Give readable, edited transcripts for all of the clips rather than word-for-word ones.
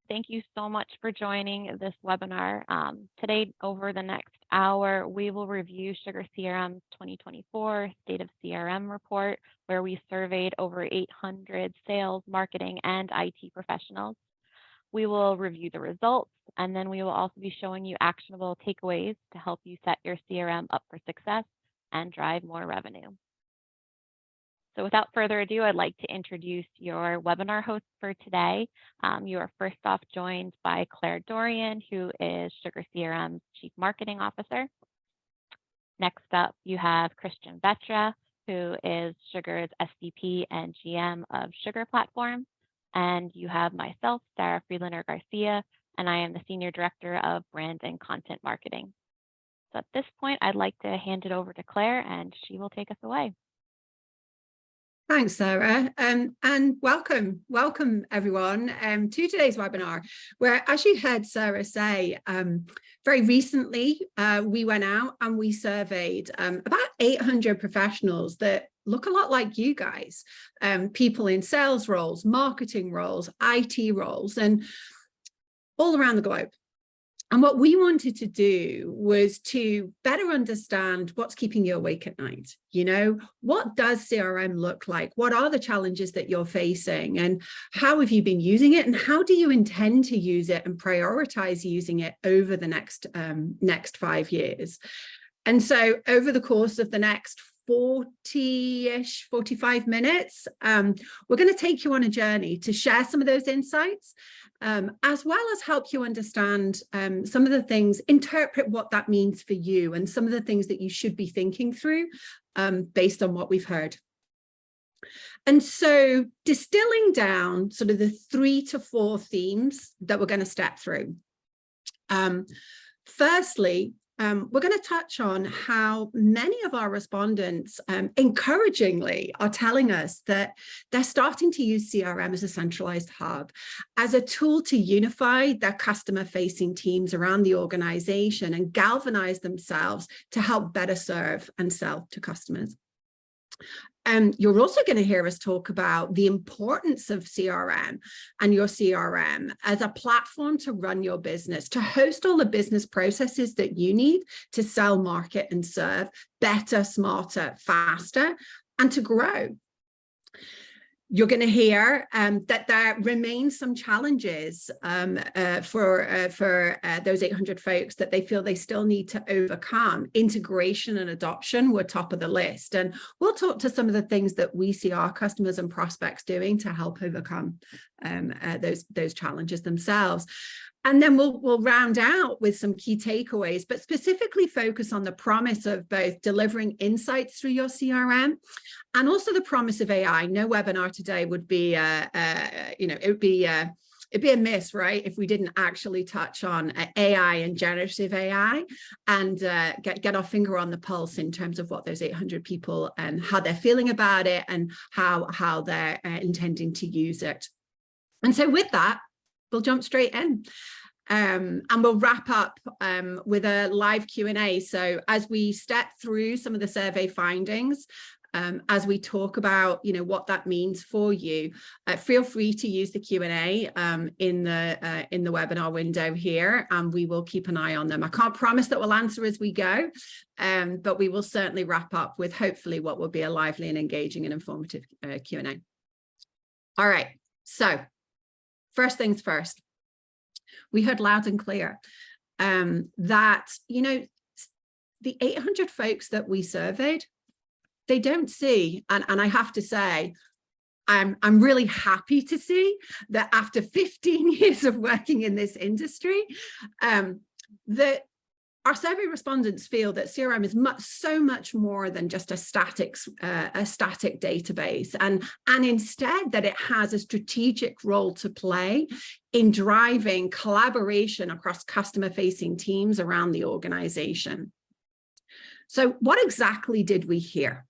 Thank you so much for joining this webinar. Today, over the next hour, we will review SugarCRM's 2024 State of CRM report, where we surveyed over 800 sales, marketing, and IT professionals. We will review the results, and then we will also be showing you actionable takeaways to help you set your CRM up for success and drive more revenue. So without further ado, I'd like to introduce your webinar host for today. You are first off joined by Clare Dorrian, who is SugarCRM's Chief Marketing Officer. Next up, you have Christian Wettre, who is Sugar's SVP and GM of Sugar Platform. And you have myself, Sarah Friedlander Garcia, and I am the Senior Director of Brand and Content Marketing. So at this point, I'd like to hand it over to Clare, and she will take us away. Thanks, Sarah, and welcome everyone to today's webinar, where, as you heard Sarah say, very recently we went out and we surveyed about 800 professionals that look a lot like you guys, people in sales roles, marketing roles, IT roles, and all around the globe. And what we wanted to do was to better understand what's keeping you awake at night. You know, what does CRM look like? What are the challenges that you're facing? And how have you been using it? And how do you intend to use it and prioritize using it over the next 5 years? And so over the course of the next 40-ish, 45 minutes, we're going to take you on a journey to share some of those insights, as well as help you understand some of the things, interpret what that means for you, and some of the things that you should be thinking through based on what we've heard. And so distilling down sort of the 3 to 4 themes that we're going to step through. Firstly, we're going to touch on how many of our respondents encouragingly are telling us that they're starting to use CRM as a centralized hub, as a tool to unify their customer-facing teams around the organization and galvanize themselves to help better serve and sell to customers. You're also going to hear us talk about the importance of CRM and your CRM as a platform to run your business, to host all the business processes that you need to sell, market, and serve better, smarter, faster, and to grow. You're going to hear that there remain some challenges for those 800 folks that they feel they still need to overcome. Integration and adoption were top of the list. And we'll talk to some of the things that we see our customers and prospects doing to help overcome those challenges themselves. And then we'll round out with some key takeaways, but specifically focus on the promise of both delivering insights through your CRM and also the promise of AI. No webinar today would be, it'd be a miss, right, if we didn't actually touch on AI and generative AI and get our finger on the pulse in terms of what those 800 people and how they're feeling about it and how they're intending to use it. And so with that, we'll jump straight in and we'll wrap up with a live Q&A. So as we step through some of the survey findings, as we talk about, what that means for you, feel free to use the Q&A in the webinar window here, and we will keep an eye on them. I can't promise that we'll answer as we go, but we will certainly wrap up with hopefully what will be a lively and engaging and informative Q&A. All right, so first things first, we heard loud and clear that, the 800 folks that we surveyed, they don't see, and I have to say, I'm really happy to see that after 15 years of working in this industry, that our survey respondents feel that CRM is so much more than just a static database, and instead that it has a strategic role to play in driving collaboration across customer-facing teams around the organization. So what exactly did we hear?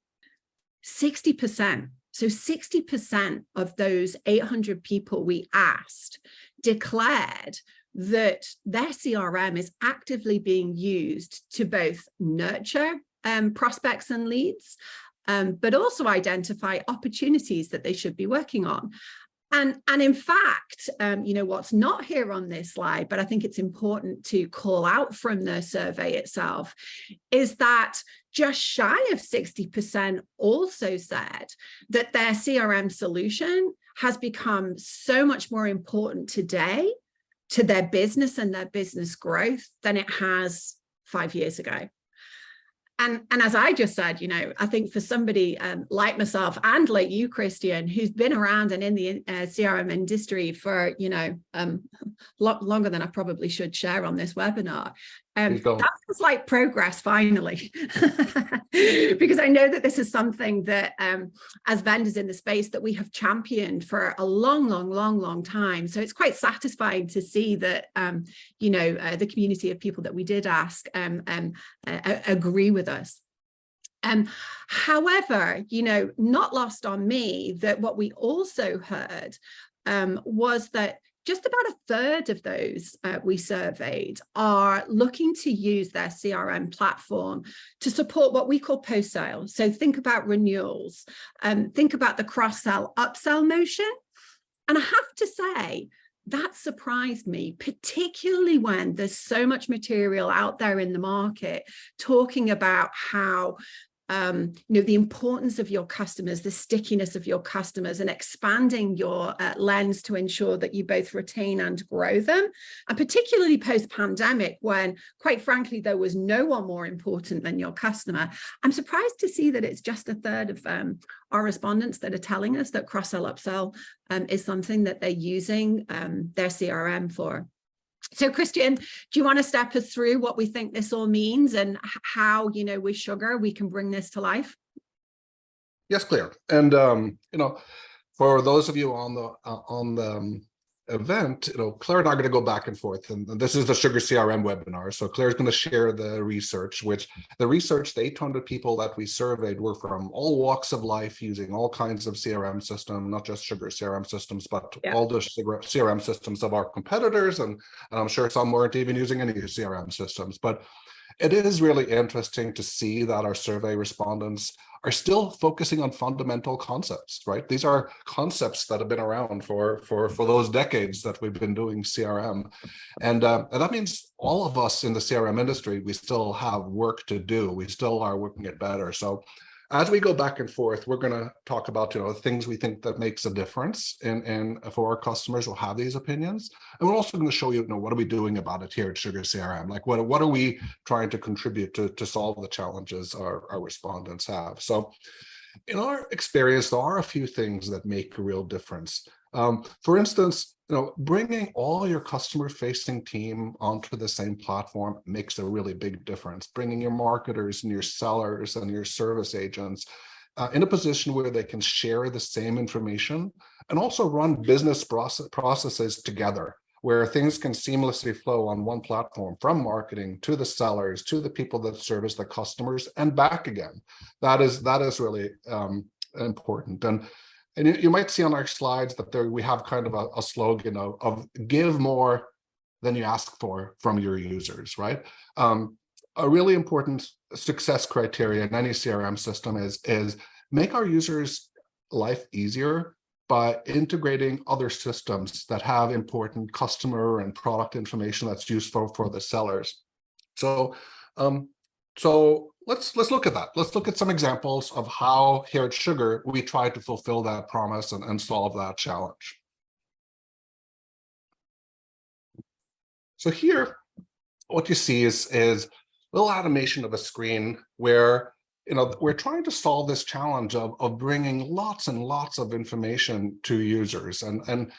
60%. So 60% of those 800 people we asked declared that their CRM is actively being used to both nurture prospects and leads, but also identify opportunities that they should be working on. And in fact, what's not here on this slide, but I think it's important to call out from the survey itself, is that just shy of 60% also said that their CRM solution has become so much more important today to their business and their business growth than it has 5 years ago. And as I just said, I think for somebody like myself and like you, Christian, who's been around and in the CRM industry for, longer than I probably should share on this webinar, that was like progress finally, because I know that this is something that as vendors in the space that we have championed for a long time. So it's quite satisfying to see that, the community of people that we did ask agree with us. However, not lost on me that what we also heard was that just about a third of those we surveyed are looking to use their CRM platform to support what we call post-sale. So think about renewals, think about the cross-sell, upsell motion. And I have to say, that surprised me, particularly when there's so much material out there in the market talking about how the importance of your customers, the stickiness of your customers, and expanding your lens to ensure that you both retain and grow them. And particularly post-pandemic, when, quite frankly, there was no one more important than your customer. I'm surprised to see that it's just a third of our respondents that are telling us that cross-sell, upsell is something that they're using their CRM for. So, Christian, do you want to step us through what we think this all means and how, with Sugar, we can bring this to life? Yes, Claire. And, for those of you on the event, Claire and I are going to go back and forth. And this is the SugarCRM webinar. So Claire's going to share the research, the 800 people that we surveyed were from all walks of life, using all kinds of CRM systems, not just SugarCRM systems, but all the CRM systems of our competitors. And I'm sure some weren't even using any CRM systems. But it is really interesting to see that our survey respondents are still focusing on fundamental concepts, right? These are concepts that have been around for those decades that we've been doing CRM. And that means all of us in the CRM industry, we still have work to do. We still are working it better. So as we go back and forth, we're going to talk about things we think that makes a difference in for our customers who have these opinions, and we're also going to show you, what are we doing about it here at SugarCRM? Like what are we trying to contribute to solve the challenges our respondents have? So, in our experience, there are a few things that make a real difference. For instance, bringing all your customer-facing team onto the same platform makes a really big difference. Bringing your marketers and your sellers and your service agents in a position where they can share the same information and also run business processes together, where things can seamlessly flow on one platform, from marketing to the sellers to the people that service the customers and back again. That is really important. And you might see on our slides that we have kind of a slogan of give more than you ask for from your users, right? A really important success criteria in any CRM system is make our users' life easier by integrating other systems that have important customer and product information that's useful for the sellers. So let's look at that. Let's look at some examples of how here at Sugar we try to fulfill that promise and solve that challenge. So here, what you see is a little animation of a screen where we're trying to solve this challenge of bringing lots and lots of information to users, and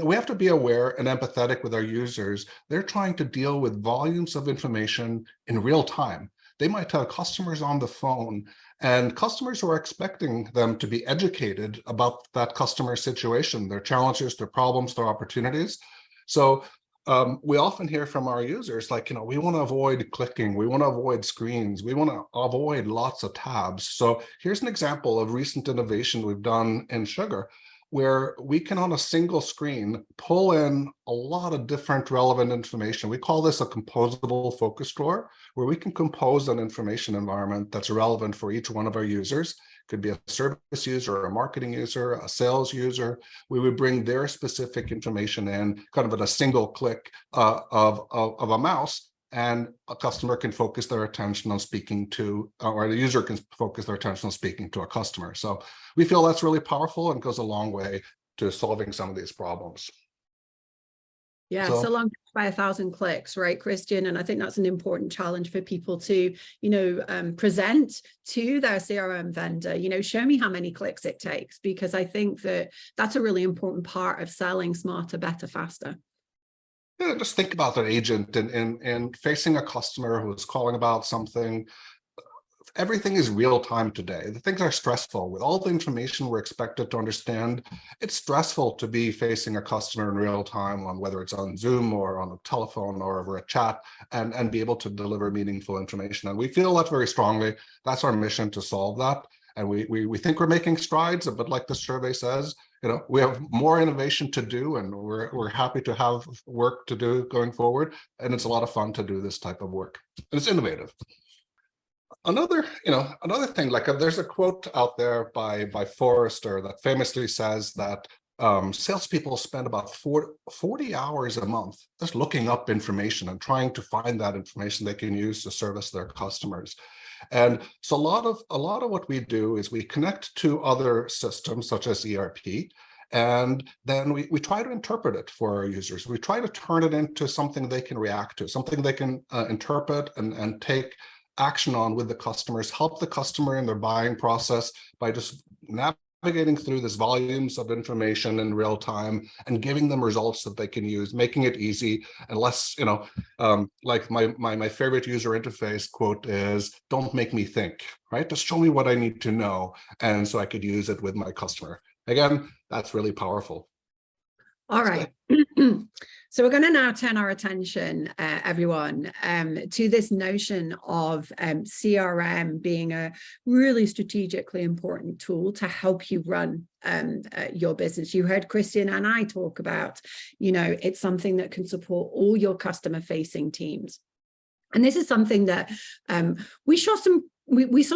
we have to be aware and empathetic with our users. They're trying to deal with volumes of information in real time. They might have customers on the phone and customers who are expecting them to be educated about that customer situation, their challenges, their problems, their opportunities. So we often hear from our users, we want to avoid clicking, we want to avoid screens, we want to avoid lots of tabs. So here's an example of recent innovation we've done in Sugar, where we can, on a single screen, pull in a lot of different relevant information. We call this a composable focus drawer, where we can compose an information environment that's relevant for each one of our users, could be a service user, a marketing user, a sales user. We would bring their specific information in kind of at a single click of a mouse, and a customer can focus their attention on speaking to, or the user can focus their attention on speaking to a customer. So we feel that's really powerful and goes a long way to solving some of these problems. Yeah, so long by 1,000 clicks, right, Christian? And I think that's an important challenge for people to, present to their CRM vendor, show me how many clicks it takes, because I think that that's a really important part of selling smarter, better, faster. Yeah, just think about an agent and facing a customer who is calling about something. Everything is real time today. The things are stressful. With all the information we're expected to understand, it's stressful to be facing a customer in real time, on whether it's on Zoom or on a telephone or over a chat, and be able to deliver meaningful information. And we feel that very strongly. That's our mission, to solve that. And we think we're making strides, but like the survey says, we have more innovation to do, and we're happy to have work to do going forward. And it's a lot of fun to do this type of work. And it's innovative. Another thing, like there's a quote out there by Forrester that famously says that salespeople spend about 40 hours a month just looking up information and trying to find that information they can use to service their customers. And so a lot of what we do is we connect to other systems such as ERP, and then we try to interpret it for our users. We try to turn it into something they can react to, something they can interpret and take action on with the customers, help the customer in their buying process by just navigating through this volumes of information in real time and giving them results that they can use, making it easy and less, like my favorite user interface quote is, "Don't make me think," right? Just show me what I need to know, and so I could use it with my customer. Again, that's really powerful. All right. So we're going to now turn our attention, everyone, to this notion of CRM being a really strategically important tool to help you run your business. You heard Christian and I talk about, it's something that can support all your customer-facing teams. And this is something that we saw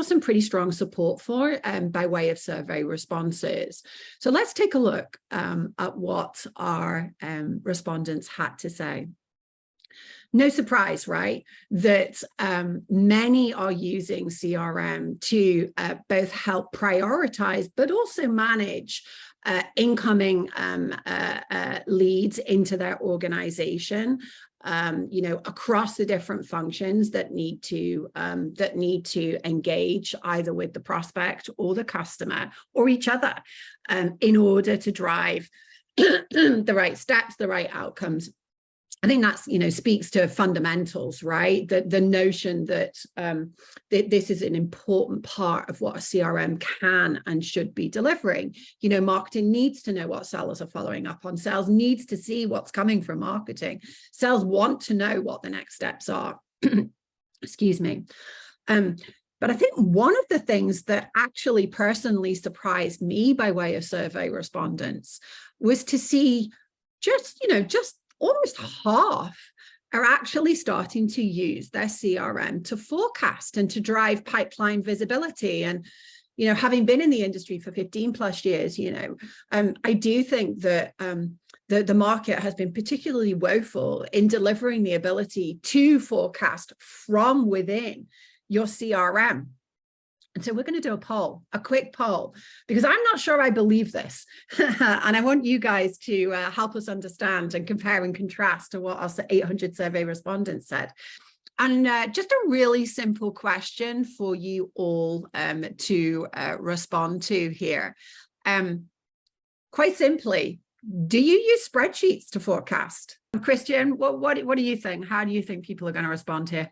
some pretty strong support for by way of survey responses. So let's take a look at what our respondents had to say. No surprise, right, that many are using CRM to both help prioritize, but also manage incoming leads into their organization. Across the different functions that need to engage either with the prospect or the customer or each other in order to drive the right steps, the right outcomes. I think that's, speaks to fundamentals, right? The notion that this is an important part of what a CRM can and should be delivering. Marketing needs to know what sellers are following up on. Sales needs to see what's coming from marketing. Sales want to know what the next steps are. Excuse me. But I think one of the things that actually personally surprised me by way of survey respondents was to see just almost half are actually starting to use their CRM to forecast and to drive pipeline visibility. And, having been in the industry for 15 plus years, I do think that the market has been particularly woeful in delivering the ability to forecast from within your CRM. And so we're going to do a quick poll, because I'm not sure I believe this. And I want you guys to help us understand and compare and contrast to what our 800 survey respondents said. And just a really simple question for you all to respond to here. Quite simply, do you use spreadsheets to forecast? Christian, what do you think? How do you think people are going to respond here?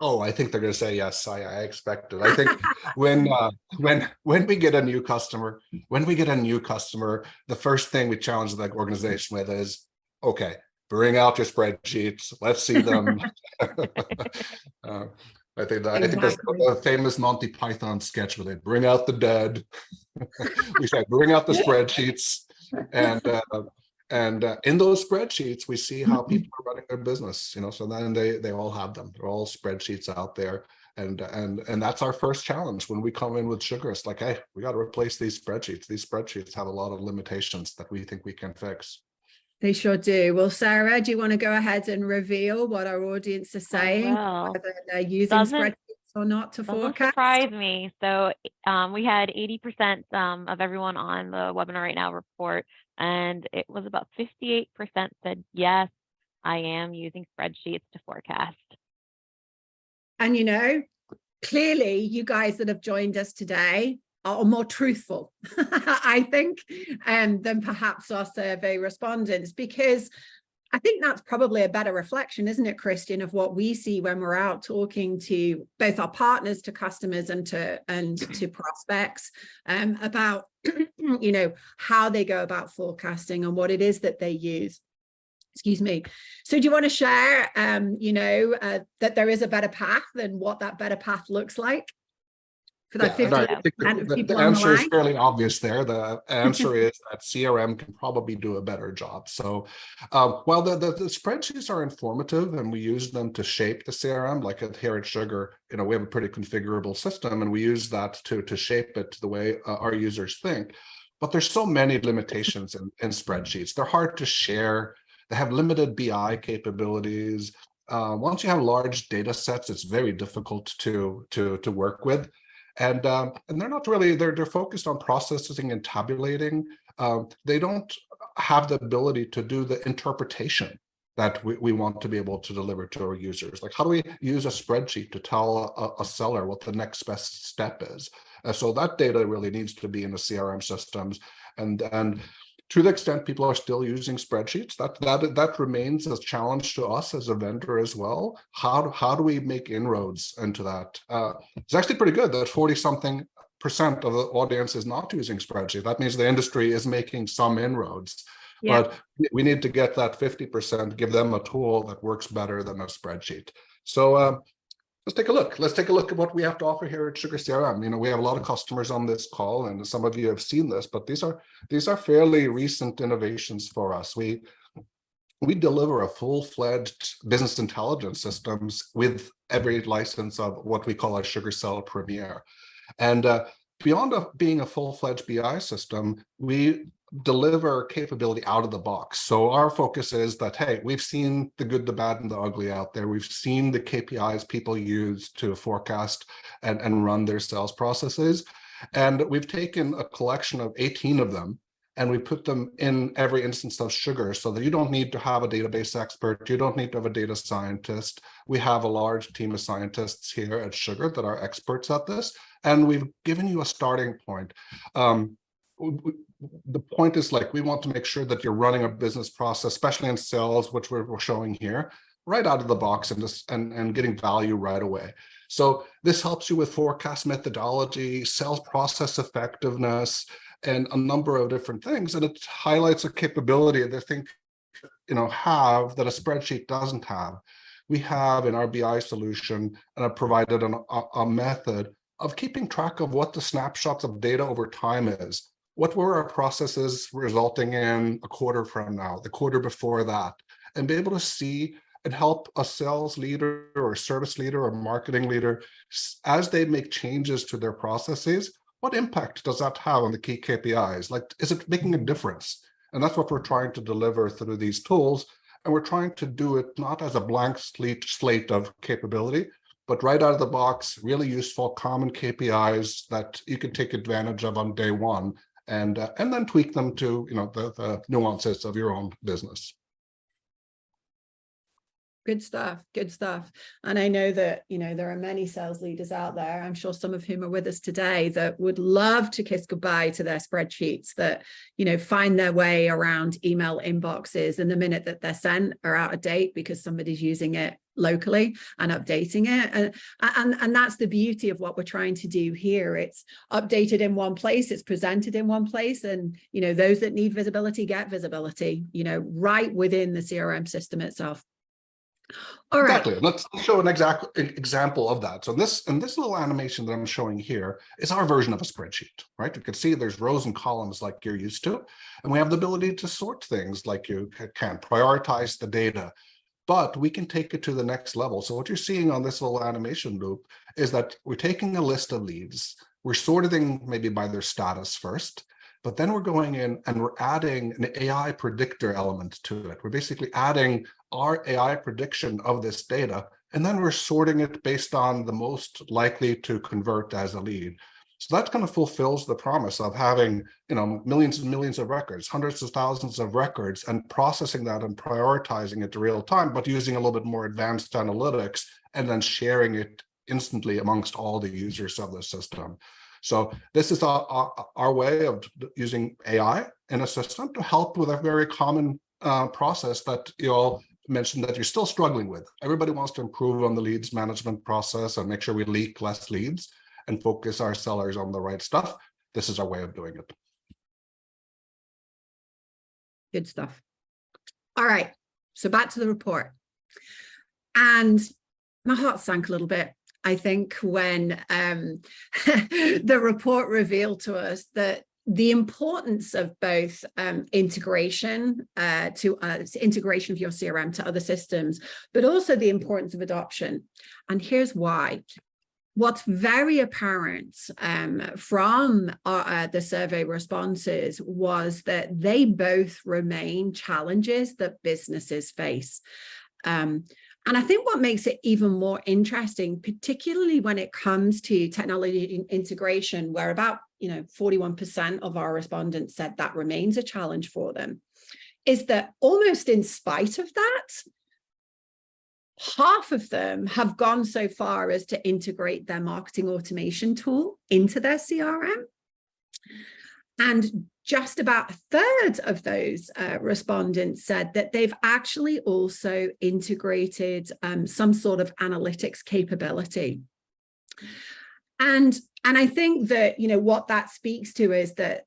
Oh, I think they're going to say yes. I expect it. I think when we get a new customer, the first thing we challenge the organization with is, okay, bring out your spreadsheets. Let's see them. I think there's a famous Monty Python sketch where they bring out the dead. We say, bring out the spreadsheets, and in those spreadsheets, we see how people are running their business, so then they all have them. They're all spreadsheets out there. And that's our first challenge when we come in with Sugar. It's like, hey, we got to replace these spreadsheets. These spreadsheets have a lot of limitations that we think we can fix. They sure do. Well, Sarah, do you want to go ahead and reveal what our audience is saying, whether they're using spreadsheets or not to doesn't forecast? surprise me. So we had 80% of everyone on the webinar right now report, and it was about 58% said, yes, I am using spreadsheets to forecast. And, you know, clearly you guys that have joined us today are more truthful, I think, than perhaps our survey respondents, because I think that's probably a better reflection, isn't it, Christian, of what we see when we're out talking to both our partners, to customers, and to prospects about, you know, how they go about forecasting and what it is that they use. Excuse me. So do you want to share, you know, that there is a better path and what that better path looks like for that 50% of people? The answer is fairly obvious there. The answer is that CRM can probably do a better job. So while the spreadsheets are informative and we use them to shape the CRM, like here at Sugar, you know, we have a pretty configurable system and we use that to shape it to the way our users think. But there's so many limitations in spreadsheets. They're hard to share. They have limited BI capabilities. Once you have large data sets, it's very difficult to work with. And they're not really, they're focused on processing and tabulating. They don't have the ability to do the interpretation that we want to be able to deliver to our users. Like, how do we use a spreadsheet to tell a seller what the next best step is? So that data really needs to be in the CRM systems. And to the extent people are still using spreadsheets, that remains a challenge to us as a vendor as well. How do we make inroads into that? It's actually pretty good that 40-something% of the audience is not using spreadsheets. That means the industry is making some inroads. Yeah. But we need to get that 50%, give them a tool that works better than a spreadsheet. So let's take a look. Let's take a look at what we have to offer here at SugarCRM. You know, we have a lot of customers on this call, and some of you have seen this, but these are fairly recent innovations for us. We deliver a full-fledged business intelligence systems with every license of what we call our SugarCell Premier. And beyond being a full-fledged BI system, we deliver capability out of the box. So our focus is that, hey, we've seen the good, the bad, and the ugly out there. We've seen the KPIs people use to forecast and run their sales processes. And we've taken a collection of 18 of them, and we put them in every instance of Sugar so that you don't need to have a database expert. You don't need to have a data scientist. We have a large team of scientists here at Sugar that are experts at this. And we've given you a starting point. The point is, like, we want to make sure that you're running a business process, especially in sales, which we're showing here, right out of the box and getting value right away. So this helps you with forecast methodology, sales process effectiveness, and a number of different things. And it highlights a capability that I think, you know, have that a spreadsheet doesn't have. We have in our BI solution, and I've provided a method of keeping track of what the snapshots of data over time is. What were our processes resulting in a quarter from now, the quarter before that, and be able to see and help a sales leader or service leader or marketing leader as they make changes to their processes. What impact does that have on the key KPIs? Like, is it making a difference? And that's what we're trying to deliver through these tools. And we're trying to do it not as a blank slate of capability, but right out of the box, really useful common KPIs that you can take advantage of on day one, and then tweak them to, you know, the nuances of your own business. Good stuff. Good stuff. And I know that, you know, there are many sales leaders out there, I'm sure some of whom are with us today, that would love to kiss goodbye to their spreadsheets, that, you know, find their way around email inboxes, and the minute that they're sent are out of date because somebody's using it locally and updating it. And that's the beauty of what we're trying to do here. It's updated in one place, it's presented in one place, and, you know, those that need visibility get visibility, you know, right within the CRM system itself. All right. Exactly. Let's show an exact example of that. So this little animation that I'm showing here is our version of a spreadsheet, right? You can see there's rows and columns like you're used to, and we have the ability to sort things like you can, prioritize the data, but we can take it to the next level. So what you're seeing on this little animation loop is that we're taking a list of leads, we're sorting maybe by their status first, but then we're going in and we're adding an AI predictor element to it. We're basically adding our AI prediction of this data, and then we're sorting it based on the most likely to convert as a lead. So that kind of fulfills the promise of having, millions and millions of records, hundreds of thousands of records, and processing that and prioritizing it real time, but using a little bit more advanced analytics and then sharing it instantly amongst all the users of the system. So this is our way of using AI in a system to help with a very common process that you all mentioned that you're still struggling with. Everybody wants to improve on the leads management process and make sure we leak less leads and focus our sellers on the right stuff. This is our way of doing it. Good stuff. All right, so back to the report. And my heart sank a little bit, I think, when the report revealed to us that the importance of both integration of your CRM to other systems, but also the importance of adoption. And here's why. What's very apparent from the survey responses was that they both remain challenges that businesses face. And I think what makes it even more interesting, particularly when it comes to technology integration, where about 41% of our respondents said that remains a challenge for them, is that almost in spite of that, half of them have gone so far as to integrate their marketing automation tool into their CRM. And just about a third of those respondents said that they've actually also integrated some sort of analytics capability. And I think that, what that speaks to is that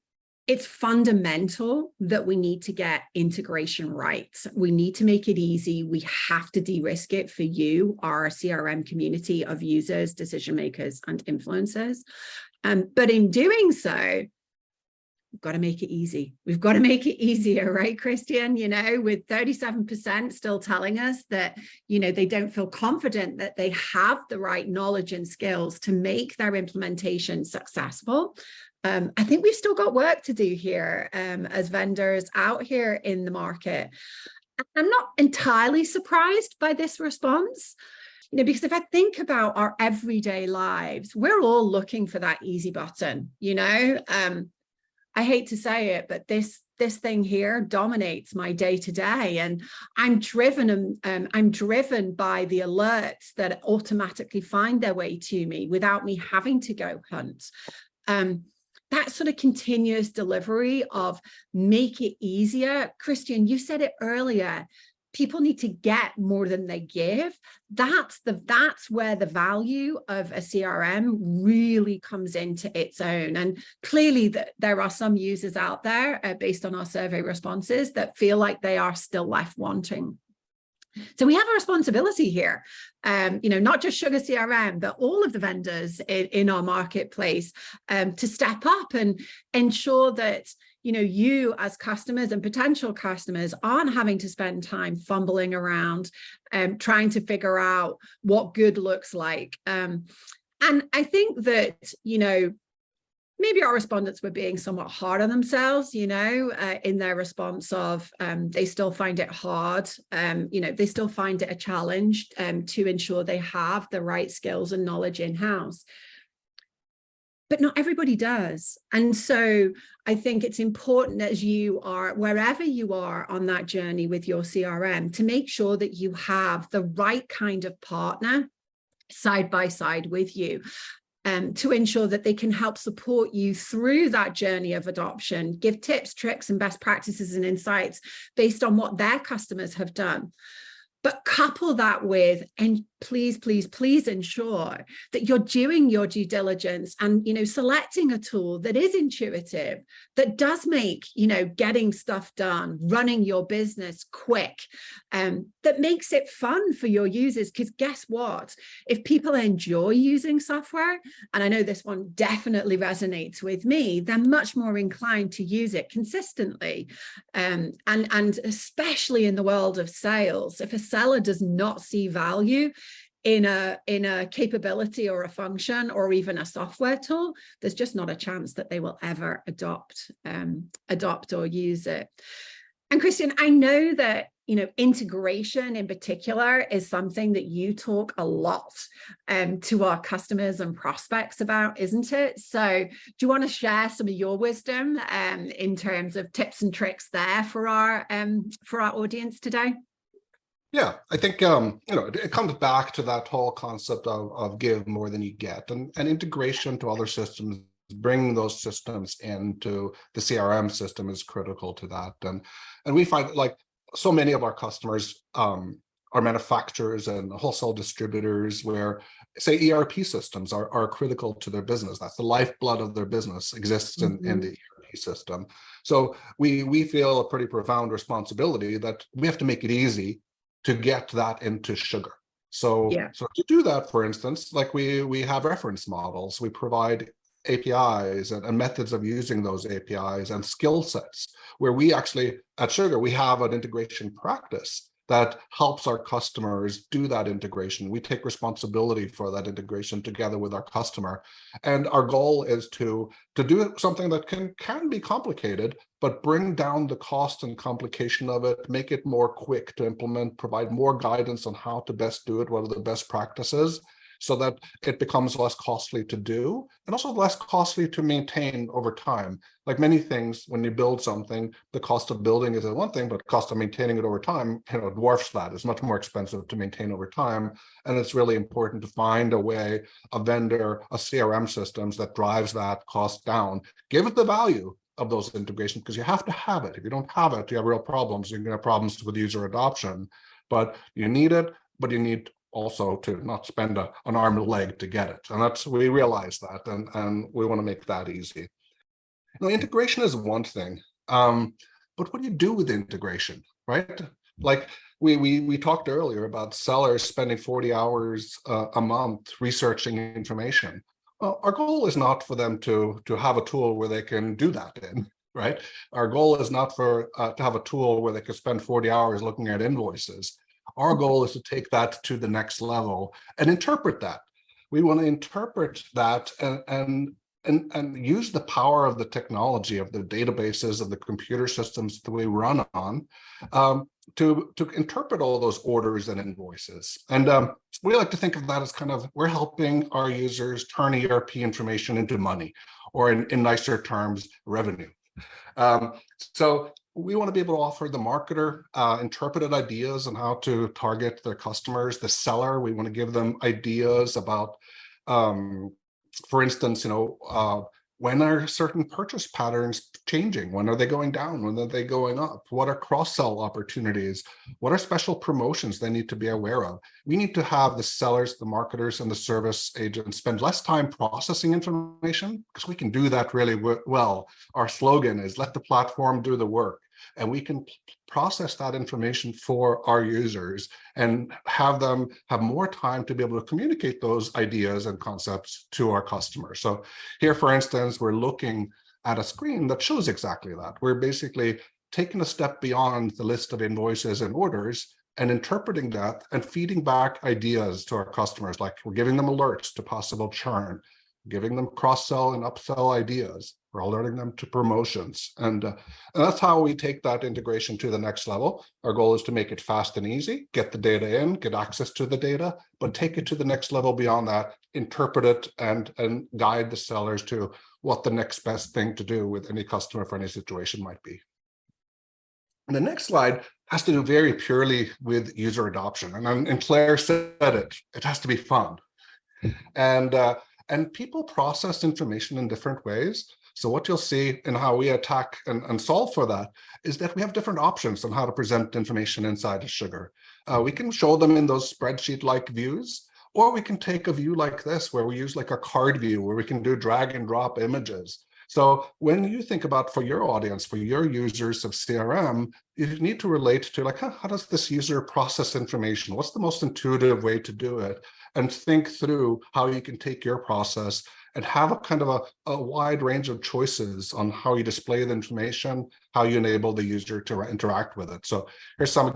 it's fundamental that we need to get integration right. We need to make it easy. We have to de-risk it for you, our CRM community of users, decision makers, and influencers. But in doing so, we've got to make it easy. We've got to make it easier, right, Christian? With 37% still telling us that, they don't feel confident that they have the right knowledge and skills to make their implementation successful. I think we've still got work to do here as vendors out here in the market. I'm not entirely surprised by this response, because if I think about our everyday lives, we're all looking for that easy button. I hate to say it, but this thing here dominates my day to day, and I'm driven by the alerts that automatically find their way to me without me having to go hunt. That sort of continuous delivery of make it easier. Christian, you said it earlier, people need to get more than they give. That's where the value of a CRM really comes into its own. And clearly there are some users out there, based on our survey responses, that feel like they are still left wanting. So we have a responsibility here, not just SugarCRM, but all of the vendors in our marketplace, to step up and ensure that, you as customers and potential customers aren't having to spend time fumbling around, trying to figure out what good looks like. And I think that, maybe our respondents were being somewhat hard on themselves, in their response of they still find it hard, they still find it a challenge to ensure they have the right skills and knowledge in-house. But not everybody does. And so I think it's important, as you are, wherever you are on that journey with your CRM, to make sure that you have the right kind of partner side by side with you. To ensure that they can help support you through that journey of adoption, give tips, tricks, and best practices and insights based on what their customers have done. But couple that with, and please, please, please ensure that you're doing your due diligence and, selecting a tool that is intuitive, that does make, getting stuff done, running your business quick, that makes it fun for your users. Because guess what? If people enjoy using software, and I know this one definitely resonates with me, they're much more inclined to use it consistently. And especially in the world of sales, if a seller does not see value in a capability or a function or even a software tool, there's just not a chance that they will ever adopt or use it. And Christian, I know that integration in particular is something that you talk a lot to our customers and prospects about, isn't it? So do you want to share some of your wisdom in terms of tips and tricks there for our audience today? Yeah, I think it comes back to that whole concept of give more than you get, and integration to other systems, bring those systems into the CRM system is critical to that. And we find, like, so many of our customers are manufacturers and wholesale distributors where, say, ERP systems are critical to their business. That's the lifeblood of their business, exists in the ERP system. So we feel a pretty profound responsibility that we have to make it easy to get that into Sugar. So to do that, for instance, like we have reference models, we provide APIs and methods of using those APIs and skill sets, where we actually, at Sugar, we have an integration practice that helps our customers do that integration. We take responsibility for that integration together with our customer. And our goal is to do something that can be complicated, but bring down the cost and complication of it, make it more quick to implement, provide more guidance on how to best do it, what are the best practices, so that it becomes less costly to do and also less costly to maintain over time. Like many things, when you build something, the cost of building is one thing, but the cost of maintaining it over time, dwarfs that. It's much more expensive to maintain over time. And it's really important to find a way, a vendor, a CRM systems that drives that cost down. Give it the value of those integrations, because you have to have it. If you don't have it, you have real problems. You're going to have problems with user adoption, but you need it, but you need also to not spend an arm and a leg to get it. And we realize that, and we want to make that easy. Integration is one thing, but what do you do with integration, right? Like we talked earlier about sellers spending 40 hours a month researching information. Well, our goal is not for them to have a tool where they can do that in, right? Our goal is not to have a tool where they can spend 40 hours looking at invoices. Our goal is to take that to the next level and interpret that. We want to interpret that and use the power of the technology, of the databases, of the computer systems that we run on, to interpret all those orders and invoices. And we like to think of that as kind of, we're helping our users turn ERP information into money, or in nicer terms, revenue. So we want to be able to offer the marketer interpreted ideas on how to target their customers. The seller, we want to give them ideas about, for instance, when are certain purchase patterns changing? When are they going down? When are they going up? What are cross-sell opportunities? What are special promotions they need to be aware of? We need to have the sellers, the marketers, and the service agents spend less time processing information, because we can do that really well. Our slogan is, let the platform do the work. And we can process that information for our users and have them have more time to be able to communicate those ideas and concepts to our customers. So here, for instance, we're looking at a screen that shows exactly that. We're basically taking a step beyond the list of invoices and orders and interpreting that and feeding back ideas to our customers. Like, we're giving them alerts to possible churn, giving them cross-sell and upsell ideas. We're alerting them to promotions. And that's how we take that integration to the next level. Our goal is to make it fast and easy, get the data in, get access to the data, but take it to the next level beyond that, interpret it, and guide the sellers to what the next best thing to do with any customer for any situation might be. And the next slide has to do very purely with user adoption. And Claire said it has to be fun. And people process information in different ways. So what you'll see in how we attack and solve for that is that we have different options on how to present information inside of Sugar. We can show them in those spreadsheet-like views, or we can take a view like this, where we use like a card view, where we can do drag and drop images. So when you think about, for your audience, for your users of CRM, you need to relate to, like, how does this user process information? What's the most intuitive way to do it? And think through how you can take your process and have a kind of a wide range of choices on how you display the information, how you enable the user to interact with it. So here's some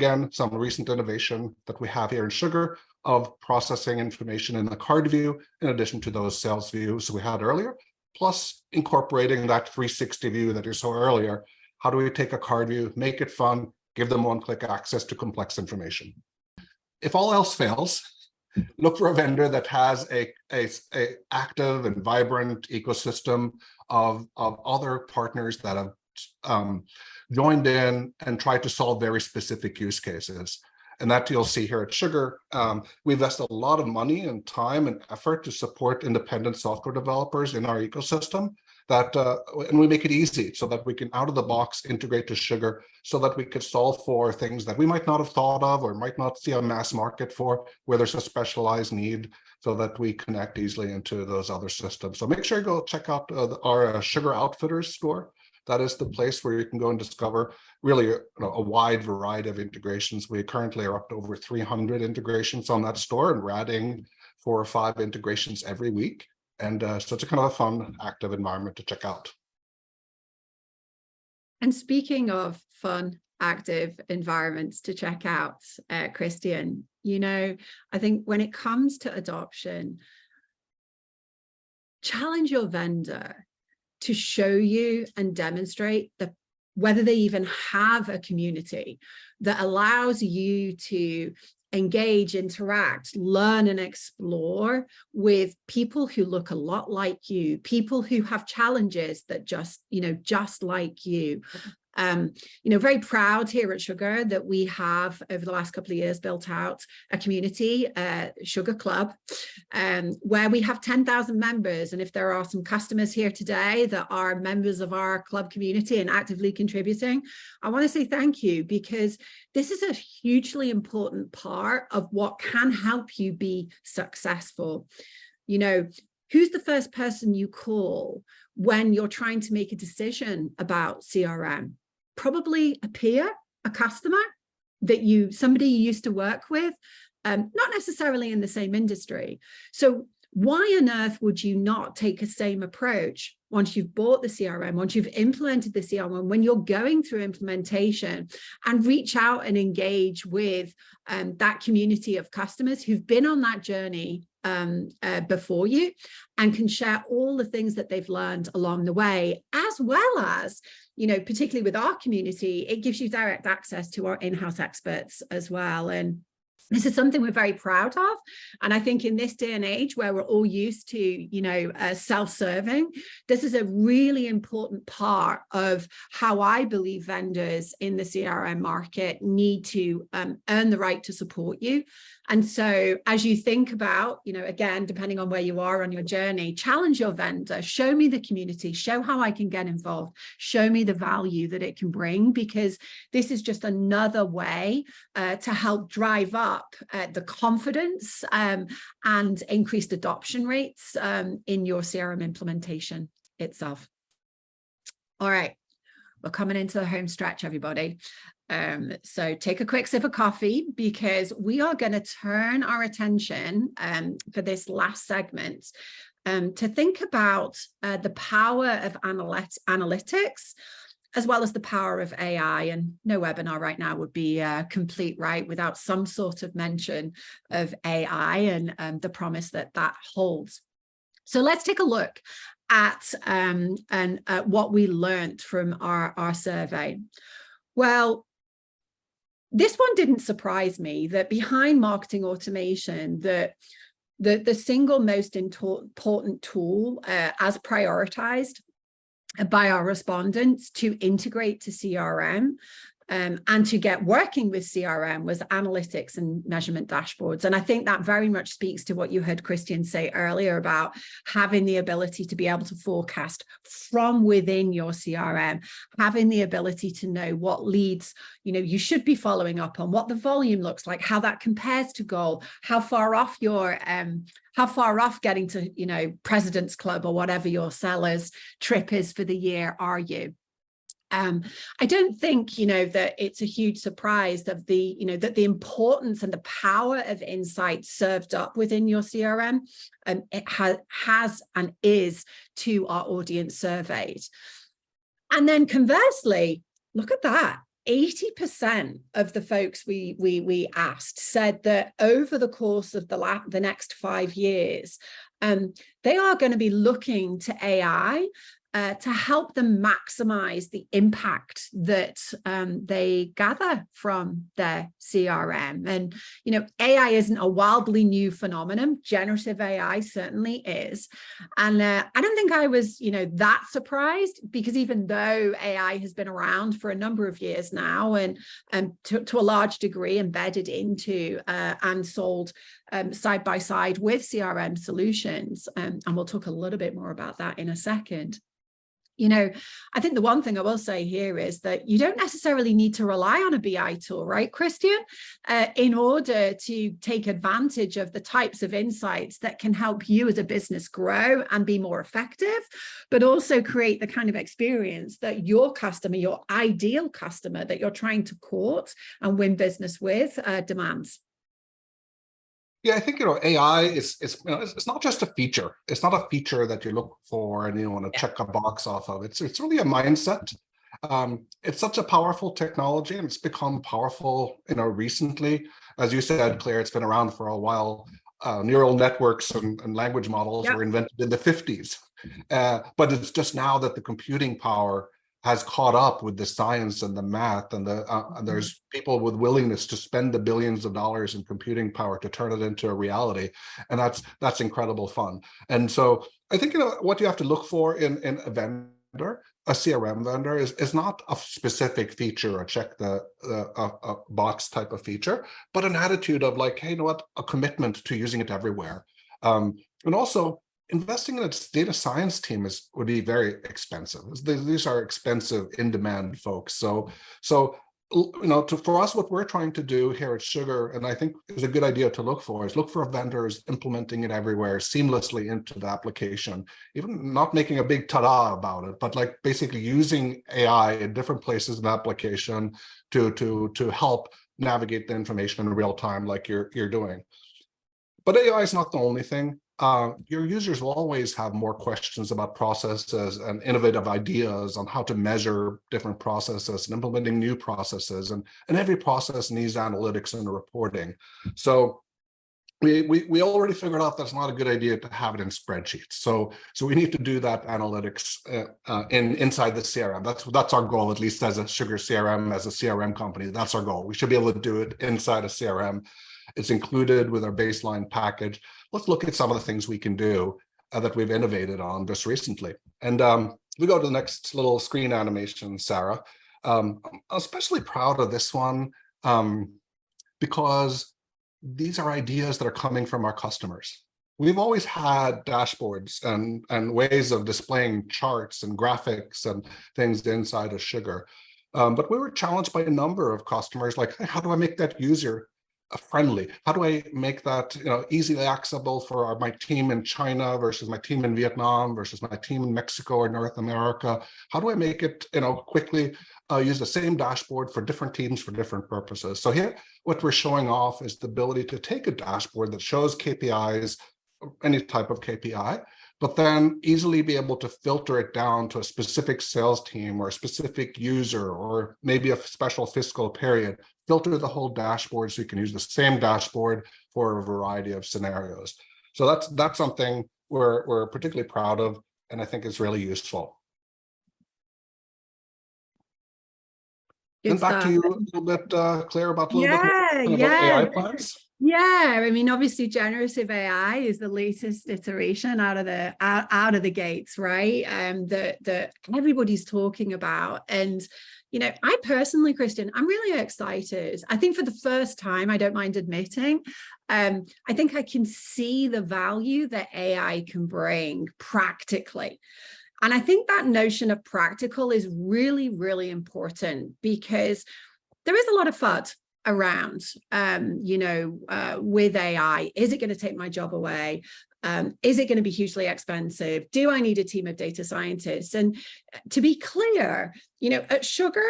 recent innovation that we have here in Sugar of processing information in the card view, in addition to those sales views we had earlier, plus incorporating that 360 view that you saw earlier. How do we take a card view, make it fun, give them one-click access to complex information? If all else fails, look for a vendor that has a active and vibrant ecosystem of other partners that have joined in and tried to solve very specific use cases. And that you'll see here at Sugar. We invest a lot of money and time and effort to support independent software developers in our ecosystem, and we make it easy so that we can out of the box integrate to Sugar, so that we could solve for things that we might not have thought of or might not see a mass market for, where there's a specialized need, so that we connect easily into those other systems. So make sure you go check out our Sugar Outfitters store. That is the place where you can go and discover really a wide variety of integrations. We currently are up to over 300 integrations on that store, and we're adding 4 or 5 integrations every week. And so it's a kind of a fun, active environment to check out. And speaking of fun, active environments to check out, Christian, I think when it comes to adoption, challenge your vendor to show you and demonstrate whether they even have a community that allows you to engage, interact, learn, and explore with people who look a lot like you, people who have challenges that just like you. Very proud here at Sugar that we have, over the last couple of years, built out a community, Sugar Club, where we have 10,000 members. And if there are some customers here today that are members of our club community and actively contributing, I want to say thank you, because this is a hugely important part of what can help you be successful. Who's the first person you call when you're trying to make a decision about CRM? Probably a peer, a customer somebody you used to work with, not necessarily in the same industry. So why on earth would you not take the same approach once you've bought the CRM, once you've implemented the CRM, when you're going through implementation, and reach out and engage with that community of customers who've been on that journey before you, and can share all the things that they've learned along the way, as well as, particularly with our community, it gives you direct access to our in-house experts as well. And this is something we're very proud of. And I think in this day and age where we're all used to, self-serving, this is a really important part of how I believe vendors in the CRM market need to earn the right to support you. And so as you think about, again, depending on where you are on your journey, challenge your vendor, show me the community, show how I can get involved, show me the value that it can bring, because this is just another way to help drive up the confidence and increased adoption rates in your CRM implementation itself. All right, we're coming into the home stretch, everybody. So take a quick sip of coffee, because we are going to turn our attention for this last segment to think about the power of analytics, as well as the power of AI. And no webinar right now would be complete, right, without some sort of mention of AI and the promise that holds. So let's take a look at what we learned from our survey. Well, this one didn't surprise me, that behind marketing automation, the single most important tool as prioritized by our respondents to integrate to CRM and to get working with CRM was analytics and measurement dashboards. And I think that very much speaks to what you heard Christian say earlier about having the ability to be able to forecast from within your CRM, having the ability to know what leads you should be following up on, what the volume looks like, how that compares to goal, how far off getting to President's Club or whatever your seller's trip is for the year are you. I don't think, that it's a huge surprise that that the importance and the power of insights served up within your CRM it has and is to our audience surveyed. And then conversely, look at that. 80% of the folks we asked said that over the course of the next 5 years, they are going to be looking to AI to help them maximize the impact that they gather from their CRM. And, AI isn't a wildly new phenomenon. Generative AI certainly is. And I don't think I was, that surprised, because even though AI has been around for a number of years now and to a large degree embedded into and sold side by side with CRM solutions, and we'll talk a little bit more about that in a second. I think the one thing I will say here is that you don't necessarily need to rely on a BI tool, right, Christian, in order to take advantage of the types of insights that can help you as a business grow and be more effective, but also create the kind of experience that your customer, your ideal customer that you're trying to court and win business with demands. Yeah, I think, AI is it's not just a feature. It's not a feature that you look for and you want to check a box off of. It's really a mindset. It's such a powerful technology, and it's become powerful, recently. As you said, Claire, it's been around for a while. Neural networks and language models were invented in the 50s. But it's just now that the computing power has caught up with the science and the math, and there's people with willingness to spend the billions of dollars in computing power to turn it into a reality, and that's incredible fun. And so I think what you have to look for in a vendor, a CRM vendor, is not a specific feature or check the box type of feature, but an attitude of like, hey, a commitment to using it everywhere, and also investing in its data science team would be very expensive. These are expensive, in-demand folks. So for us, what we're trying to do here at Sugar, and I think is a good idea to look for vendors implementing it everywhere seamlessly into the application, even not making a big ta-da about it, but like basically using AI in different places in the application to help navigate the information in real time, like you're doing. But AI is not the only thing. Your users will always have more questions about processes and innovative ideas on how to measure different processes and implementing new processes. And every process needs analytics and reporting. So we already figured out that's not a good idea to have it in spreadsheets. So we need to do that analytics inside the CRM. That's our goal, at least as a SugarCRM, as a CRM company. That's our goal. We should be able to do it inside a CRM. It's included with our baseline package. Let's look at some of the things we can do that we've innovated on just recently. And we go to the next little screen animation, Sarah. I'm especially proud of this one because these are ideas that are coming from our customers. We've always had dashboards and ways of displaying charts and graphics and things inside of Sugar. But we were challenged by a number of customers, like, hey, how do I make that user friendly? How do I make that easily accessible for my team in China versus my team in Vietnam versus my team in Mexico or North America? How do I make it quickly use the same dashboard for different teams for different purposes? So here, what we're showing off is the ability to take a dashboard that shows KPIs, any type of KPI, but then easily be able to filter it down to a specific sales team or a specific user or maybe a special fiscal period. Filter the whole dashboard so you can use the same dashboard for a variety of scenarios. So that's something we're particularly proud of, and I think is really useful. Then back to you a little bit, Claire, about a little bit about AI plans. Yeah, I mean, obviously, generative AI is the latest iteration out of the gates, right? That everybody's talking about, and I personally, Christian, I'm really excited. I think for the first time, I don't mind admitting, I think I can see the value that AI can bring practically. And I think that notion of practical is really, really important because there is a lot of FUD around, with AI. Is it going to take my job away? Is it going to be hugely expensive? Do I need a team of data scientists? And to be clear, at Sugar,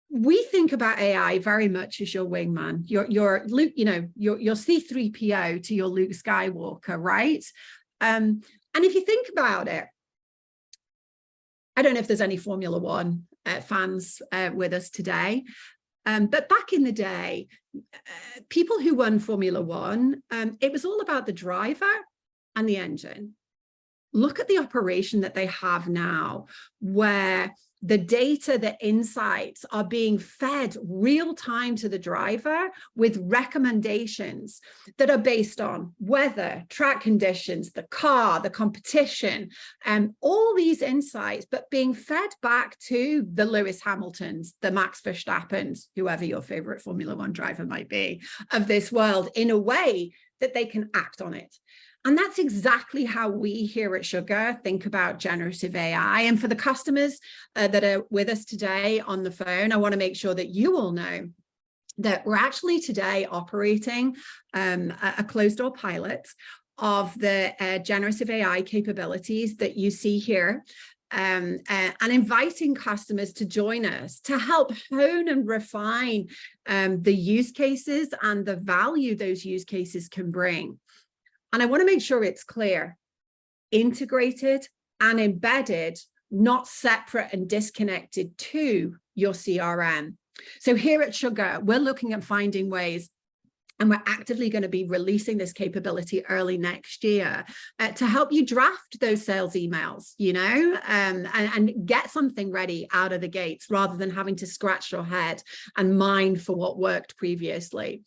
we think about AI very much as your wingman, your Luke, your C-3PO to your Luke Skywalker, right? And if you think about it, I don't know if there's any Formula One fans with us today, but back in the day, people who won Formula One, it was all about the driver and the engine. Look at the operation that they have now, where the data, the insights are being fed real time to the driver with recommendations that are based on weather, track conditions, the car, the competition, and all these insights, but being fed back to the Lewis Hamiltons, the Max Verstappens, whoever your favorite Formula One driver might be of this world, in a way that they can act on it. And that's exactly how we here at Sugar think about generative AI. And for the customers that are with us today on the phone, I want to make sure that you all know that we're actually today operating a closed door pilot of the generative AI capabilities that you see here. And inviting customers to join us to help hone and refine the use cases and the value those use cases can bring. And I want to make sure it's clear, integrated and embedded, not separate and disconnected to your CRM. So here at Sugar, we're looking at finding ways, and we're actively going to be releasing this capability early next year to help you draft those sales emails, and get something ready out of the gates rather than having to scratch your head and mine for what worked previously.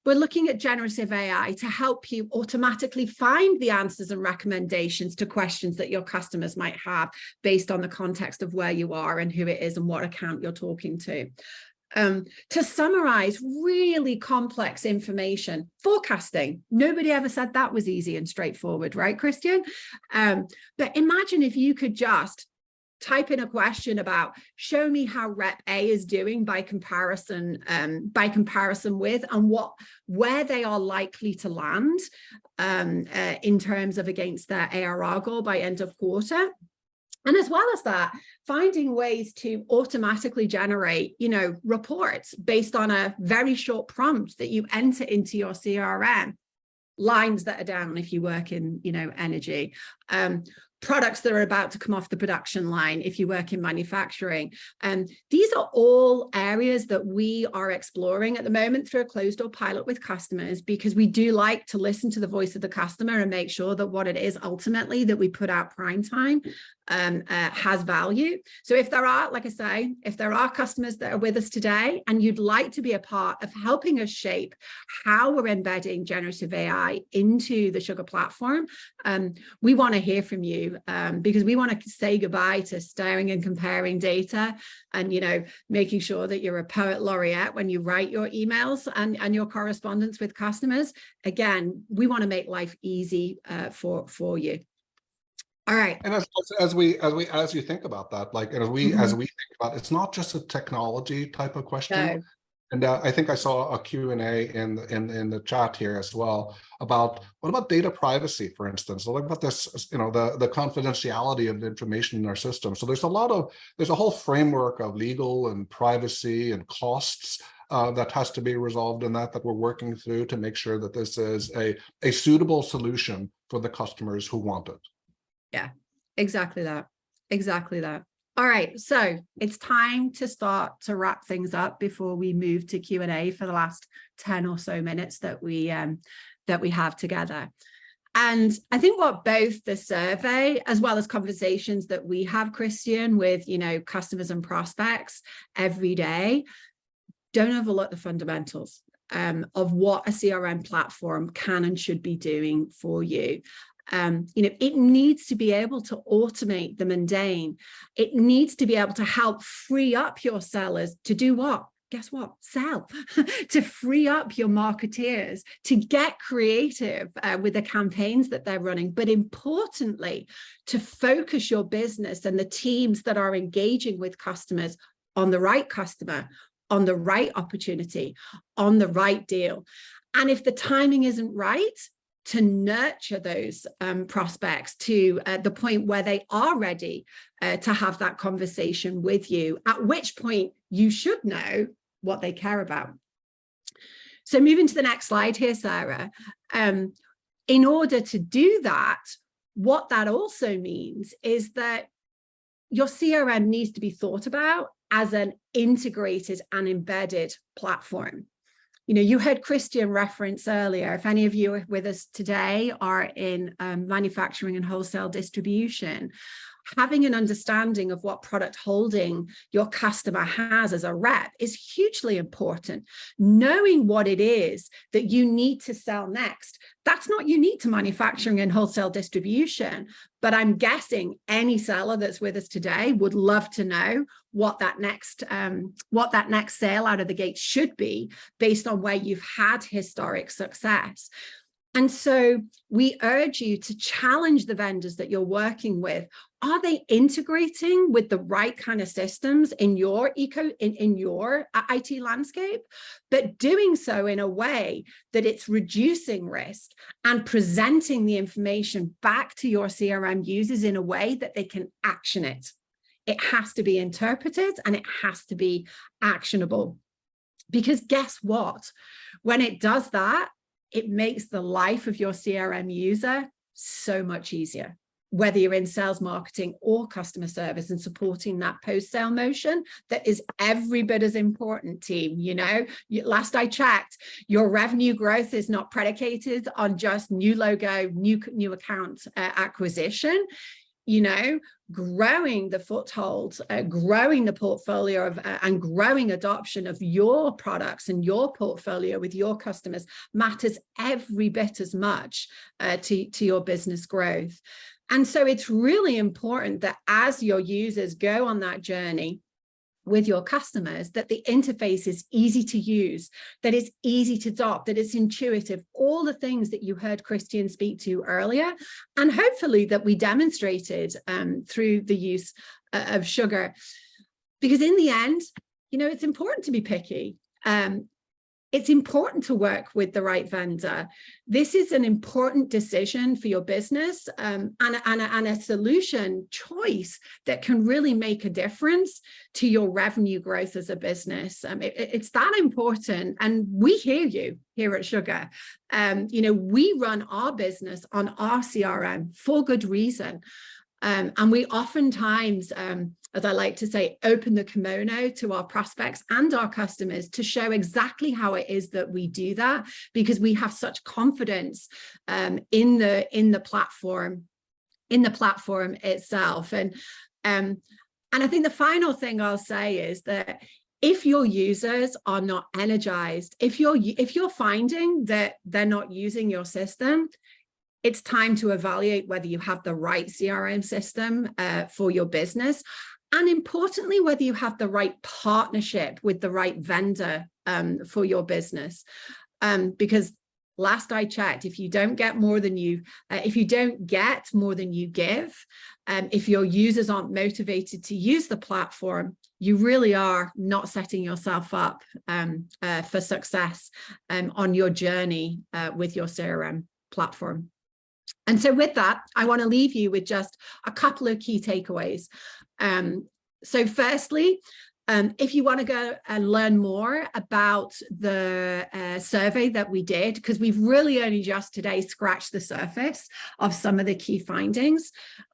We're looking at generative AI to help you automatically find the answers and recommendations to questions that your customers might have based on the context of where you are and who it is and what account you're talking to. To summarize really complex information, forecasting. Nobody ever said that was easy and straightforward, right, Christian? But imagine if you could just type in a question about, show me how rep A is doing by comparison with, and where they are likely to land in terms of against their ARR goal by end of quarter. And as well as that, finding ways to automatically generate, reports based on a very short prompt that you enter into your CRM, lines that are down if you work in, energy, products that are about to come off the production line if you work in manufacturing. These are all areas that we are exploring at the moment through a closed door pilot with customers, because we do like to listen to the voice of the customer and make sure that what it is ultimately that we put out prime time has value. So if there are, like I say, if there are customers that are with us today and you'd like to be a part of helping us shape how we're embedding generative AI into the Sugar platform, we want to hear from you, because we want to say goodbye to staring and comparing data and, making sure that you're a poet laureate when you write your emails and your correspondence with customers. Again, we want to make life easy for you. All right. And as you think about that, as we think about, it's not just a technology type of question. No. And I think I saw a Q&A in the chat here as well about, what about data privacy, for instance? So what about this, the confidentiality of the information in our system? So there's a whole framework of legal and privacy and costs that has to be resolved in that we're working through to make sure that this is a suitable solution for the customers who want it. Yeah, exactly that. Exactly that. All right, so it's time to start to wrap things up before we move to Q&A for the last 10 or so minutes that we have together. And I think what both the survey as well as conversations that we have, Christian, with customers and prospects every day, don't overlook the fundamentals of what a CRM platform can and should be doing for you. It needs to be able to automate the mundane. It needs to be able to help free up your sellers to do what? Guess what? Sell. To free up your marketeers to get creative with the campaigns that they're running, but importantly, to focus your business and the teams that are engaging with customers on the right customer, on the right opportunity, on the right deal. And if the timing isn't right, to nurture those prospects to the point where they are ready to have that conversation with you, at which point you should know what they care about. So moving to the next slide here, Sarah, in order to do that, what that also means is that your CRM needs to be thought about as an integrated and embedded platform. You know, you heard Christian reference earlier, if any of you with us today are in manufacturing and wholesale distribution, having an understanding of what product holding your customer has as a rep is hugely important. Knowing what it is that you need to sell next, that's not unique to manufacturing and wholesale distribution, but I'm guessing any seller that's with us today would love to know what that next sale out of the gate should be based on where you've had historic success. And so we urge you to challenge the vendors that you're working with. Are they integrating with the right kind of systems in your in your IT landscape, but doing so in a way that it's reducing risk and presenting the information back to your CRM users in a way that they can action it? It has to be interpreted and it has to be actionable. Because guess what? When it does that, it makes the life of your CRM user so much easier, whether you're in sales, marketing, or customer service and supporting that post-sale motion that is every bit as important, team. You know, last I checked, your revenue growth is not predicated on just new logo, new account acquisition. You know, growing the foothold, growing the portfolio of and growing adoption of your products and your portfolio with your customers matters every bit as much to your business growth. And so it's really important that as your users go on that journey with your customers, that the interface is easy to use, that it's easy to adopt, that it's intuitive, all the things that you heard Christian speak to earlier, and hopefully that we demonstrated through the use of Sugar. Because in the end, you know, it's important to be picky. It's important to work with the right vendor. This is an important decision for your business and a solution choice that can really make a difference to your revenue growth as a business. It's that important. And we hear you here at Sugar. You know, we run our business on our CRM for good reason. And we oftentimes, as I like to say, open the kimono to our prospects and our customers to show exactly how it is that we do that, because we have such confidence in the platform itself. And I think the final thing I'll say is that if your users are not energized, if you're finding that they're not using your system, it's time to evaluate whether you have the right CRM system for your business. And importantly, whether you have the right partnership with the right vendor for your business. Because last I checked, if you don't get more than you give, if your users aren't motivated to use the platform, you really are not setting yourself up for success on your journey with your CRM platform. And so with that, I want to leave you with just a couple of key takeaways. So firstly, if you want to go and learn more about the survey that we did, because we've really only just today scratched the surface of some of the key findings.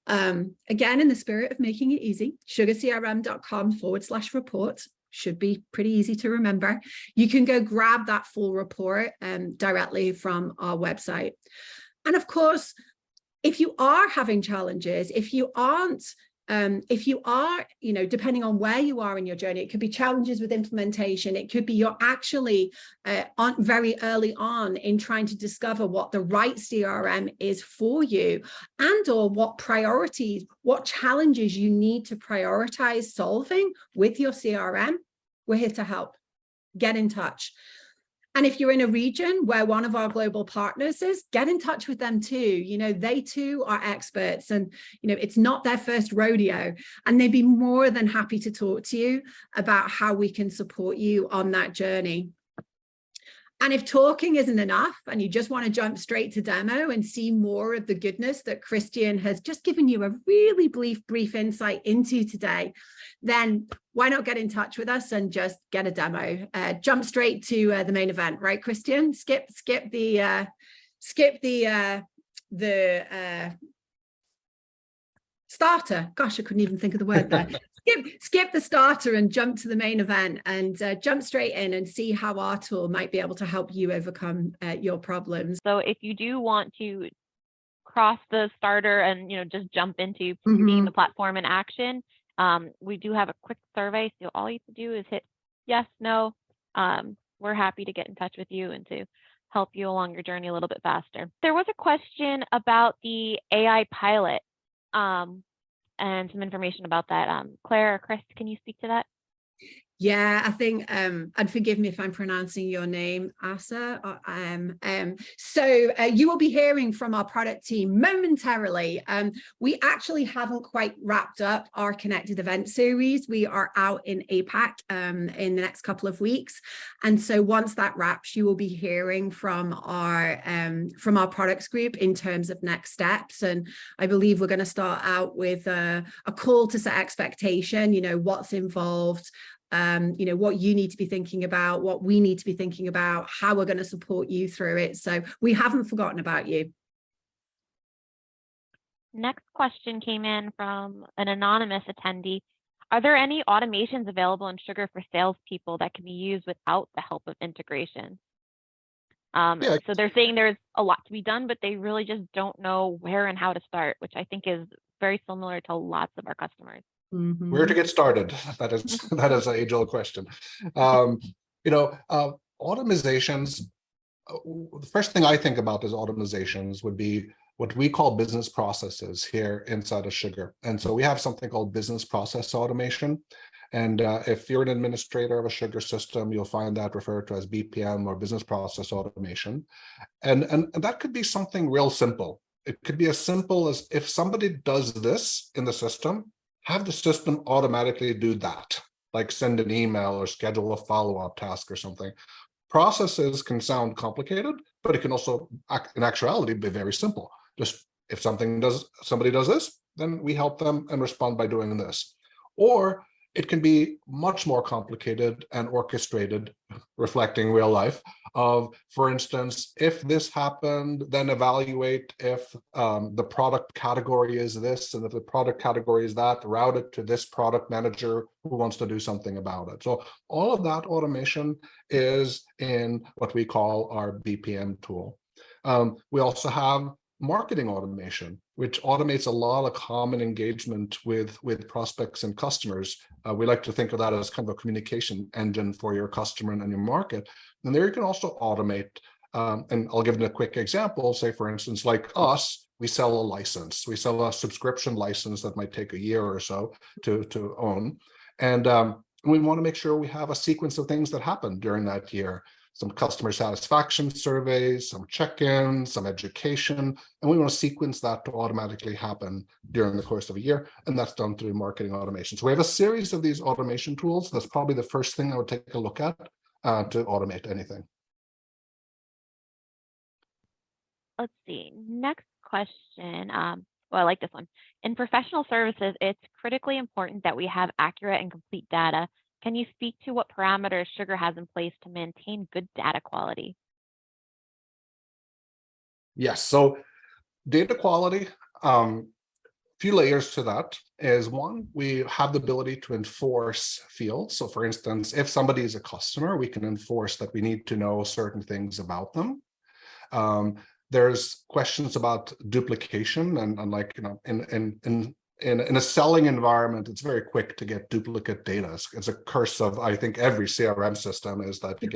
Again, in the spirit of making it easy, sugarcrm.com/report. Should be pretty easy to remember. You can go grab that full report directly from our website. And of course, if you are having challenges, if you are, you know, depending on where you are in your journey, it could be challenges with implementation. It could be you're actually very early on in trying to discover what the right CRM is for you, and or what priorities, what challenges you need to prioritize solving with your CRM. We're here to help. Get in touch. And if you're in a region where one of our global partners is, get in touch with them too. You know, they too are experts, and, you know, it's not their first rodeo, and they'd be more than happy to talk to you about how we can support you on that journey. And if talking isn't enough and you just want to jump straight to demo and see more of the goodness that Christian has just given you a really brief insight into today, then why not get in touch with us and just get a demo? Jump straight to the main event, right, Christian? Skip the starter. Gosh, I couldn't even think of the word there. Skip the starter and jump to the main event, and jump straight in and see how our tool might be able to help you overcome your problems. So if you do want to cross the starter and just jump into seeing the platform in action, we do have a quick survey. So all you have to do is hit yes, no. We're happy to get in touch with you and to help you along your journey a little bit faster. There was a question about the AI pilot. And some information about that. Claire or Chris, can you speak to that? Yeah, I think, and forgive me if I'm pronouncing your name, Asa. So you will be hearing from our product team momentarily. We actually haven't quite wrapped up our connected event series. We are out in APAC in the next couple of weeks. And so once that wraps, you will be hearing from our products group in terms of next steps. And I believe we're going to start out with a call to set expectation, what's involved, what you need to be thinking about, what we need to be thinking about, how we're going to support you through it. So we haven't forgotten about you. Next question came in from an anonymous attendee. Are there any automations available in Sugar for salespeople that can be used without the help of integration? So they're saying there's a lot to be done, but they really just don't know where and how to start, which I think is very similar to lots of our customers. Where to get started? That is an age-old question. Automizations. The first thing I think about is automizations would be what we call business processes here inside of Sugar. And so we have something called business process automation. And if you're an administrator of a Sugar system, you'll find that referred to as BPM or business process automation. And that could be something real simple. It could be as simple as if somebody does this in the system, have the system automatically do that, like send an email or schedule a follow-up task or something. Processes can sound complicated, but it can also, in actuality, be very simple. Just if somebody does this, then we help them and respond by doing this. Or it can be much more complicated and orchestrated, reflecting real life of, for instance, if this happened, then evaluate if the product category is this, and if the product category is that, route it to this product manager who wants to do something about it. So all of that automation is in what we call our BPM tool. We also have marketing automation, which automates a lot of common engagement with prospects and customers. We like to think of that as kind of a communication engine for your customer and your market. And there you can also automate, and I'll give it a quick example. Say, for instance, like us, we sell a license. We sell a subscription license that might take a year or so to own. And we want to make sure we have a sequence of things that happen during that year. Some customer satisfaction surveys, some check-ins, some education, and we want to sequence that to automatically happen during the course of a year, and that's done through marketing automation. So we have a series of these automation tools. That's probably the first thing I would take a look at to automate anything. Let's see. Next question. Well, I like this one. In professional services, it's critically important that we have accurate and complete data. Can you speak to what parameters Sugar has in place to maintain good data quality? Yes, so data quality, few layers to that is one, we have the ability to enforce fields. So for instance, if somebody is a customer, we can enforce that we need to know certain things about them. There's questions about duplication and like, in a selling environment, it's very quick to get duplicate data. It's a curse of, I think, every CRM system is that you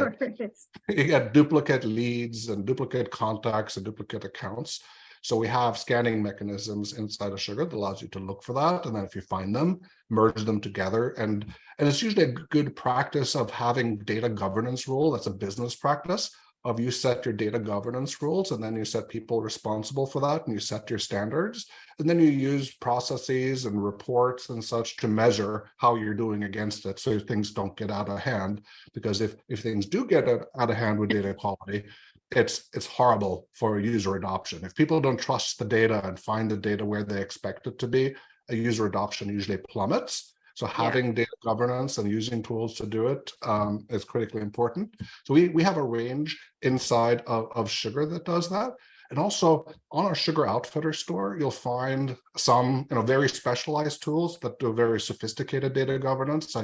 get duplicate leads and duplicate contacts and duplicate accounts. So we have scanning mechanisms inside of Sugar that allows you to look for that. And then if you find them, merge them together. And it's usually a good practice of having data governance rule. That's a business practice of you set your data governance rules, and then you set people responsible for that, and you set your standards, and then you use processes and reports and such to measure how you're doing against it, so things don't get out of hand. Because if things do get out of hand with data quality, it's horrible for user adoption. If people don't trust the data and find the data where they expect it to be, a user adoption usually plummets. So having data governance and using tools to do it is critically important. So we have a range inside of Sugar that does that. And also on our Sugar Outfitter store, you'll find some very specialized tools that do very sophisticated data governance.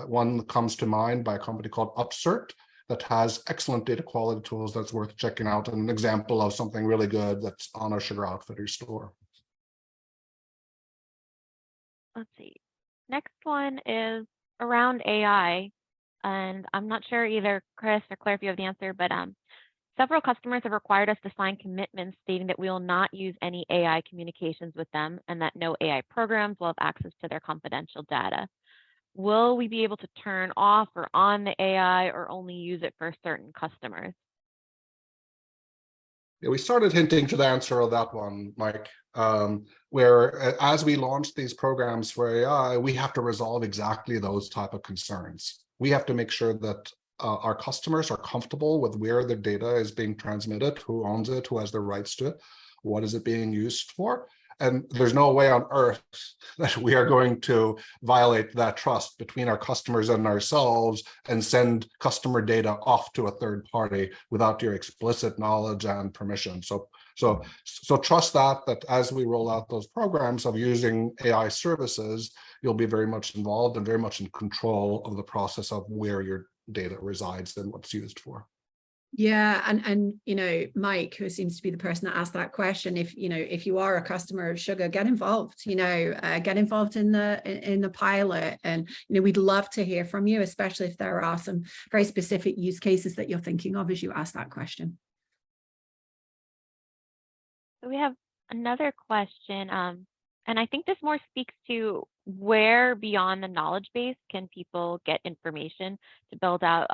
One that comes to mind by a company called Upsert that has excellent data quality tools that's worth checking out, and an example of something really good that's on our Sugar Outfitter store. Let's see. Next one is around AI, and I'm not sure either Chris or Claire if you have the answer, but several customers have required us to sign commitments stating that we will not use any AI communications with them and that no AI programs will have access to their confidential data. Will we be able to turn off or on the AI or only use it for certain customers? Yeah, we started hinting to the answer of that one, Mike, where as we launch these programs for AI, we have to resolve exactly those type of concerns. We have to make sure that our customers are comfortable with where the data is being transmitted, who owns it, who has the rights to it, what is it being used for. And there's no way on earth that we are going to violate that trust between our customers and ourselves and send customer data off to a third party without your explicit knowledge and permission. So trust that as we roll out those programs of using AI services, you'll be very much involved and very much in control of the process of where your data resides and what's used for. Yeah, and Mike, who seems to be the person that asked that question, if you are a customer of Sugar, get involved. Get involved in the pilot, and we'd love to hear from you, especially if there are some very specific use cases that you're thinking of as you ask that question. So we have another question, and I think this more speaks to where beyond the knowledge base can people get information to build out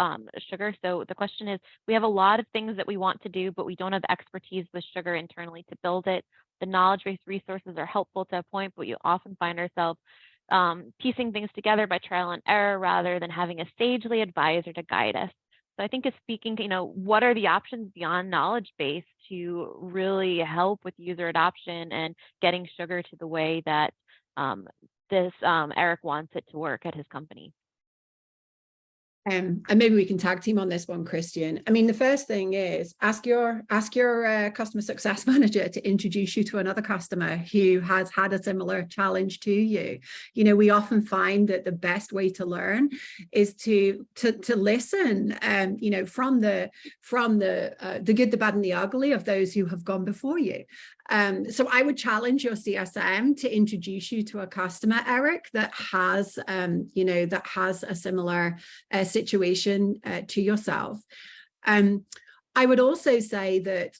Sugar. So the question is, we have a lot of things that we want to do, but we don't have the expertise with Sugar internally to build it. The knowledge base resources are helpful to a point, but you often find ourselves piecing things together by trial and error rather than having a sagely advisor to guide us. So I think it's speaking to, what are the options beyond knowledge base to really help with user adoption and getting Sugar to the way that Eric wants it to work at his company. And maybe we can tag team on this one, Christian. I mean, the first thing is ask your customer success manager to introduce you to another customer who has had a similar challenge to you. We often find that the best way to learn is to listen, from the good, the bad, and the ugly of those who have gone before you. So I would challenge your CSM to introduce you to a customer, Eric, that has a similar situation to yourself. I would also say that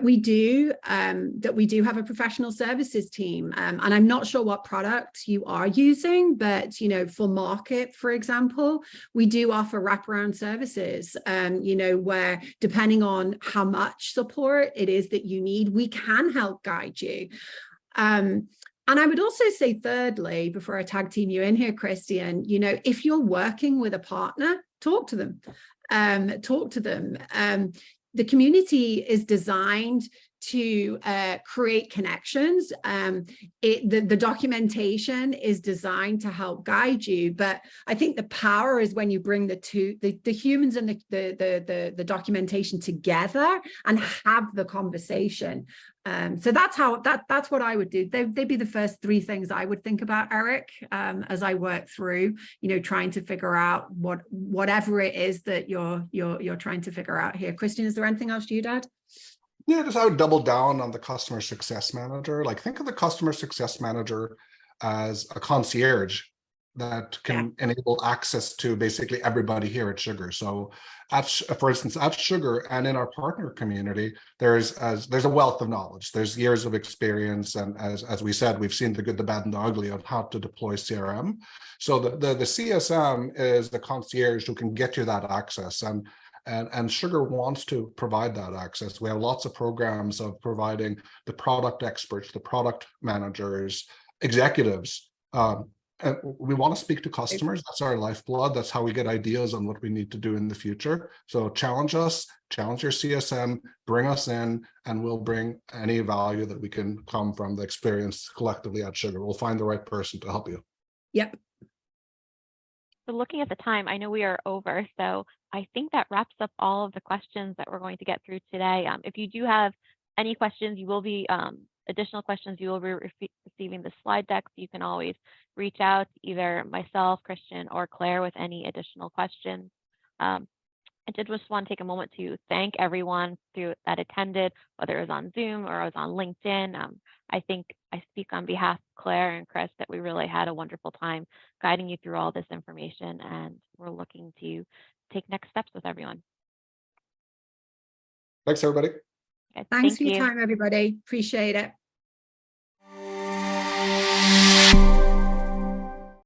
we do have a professional services team, and I'm not sure what product you are using, but for Market, for example, we do offer wraparound services, where depending on how much support it is that you need, we can help guide you. And I would also say, thirdly, before I tag team you in here, Christian, if you're working with a partner, talk to them. The community is designed to create connections. The documentation is designed to help guide you, but I think the power is when you bring the humans and the documentation together and have the conversation. So that's what I would do. They'd be the first three things I would think about, Eric, as I work through, trying to figure out whatever it is that you're trying to figure out here. Christian, is there anything else you'd add? Yeah, I would double down on the customer success manager. Think of the customer success manager as a concierge that can enable access to basically everybody here at Sugar. So for instance, at Sugar and in our partner community, there's a wealth of knowledge. There's years of experience. And as we said, we've seen the good, the bad, and the ugly of how to deploy CRM. So the CSM is the concierge who can get you that access. And Sugar wants to provide that access. We have lots of programs of providing the product experts, the product managers, executives. And we want to speak to customers. That's our lifeblood. That's how we get ideas on what we need to do in the future. So challenge us, challenge your CSM, bring us in, and we'll bring any value that we can come from the experience collectively at Sugar. We'll find the right person to help you. Yep. So looking at the time, I know we are over, so I think that wraps up all of the questions that we're going to get through today. If you do have any questions, you will be additional questions, you will be receiving the slide deck. So you can always reach out to either myself, Christian, or Claire with any additional questions. I did just want to take a moment to thank everyone that attended, whether it was on Zoom or it was on LinkedIn. I think I speak on behalf of Claire and Chris that we really had a wonderful time guiding you through all this information, and we're looking to take next steps with everyone. Thanks, everybody. Okay, Thanks thank for your you. time, everybody. Appreciate it.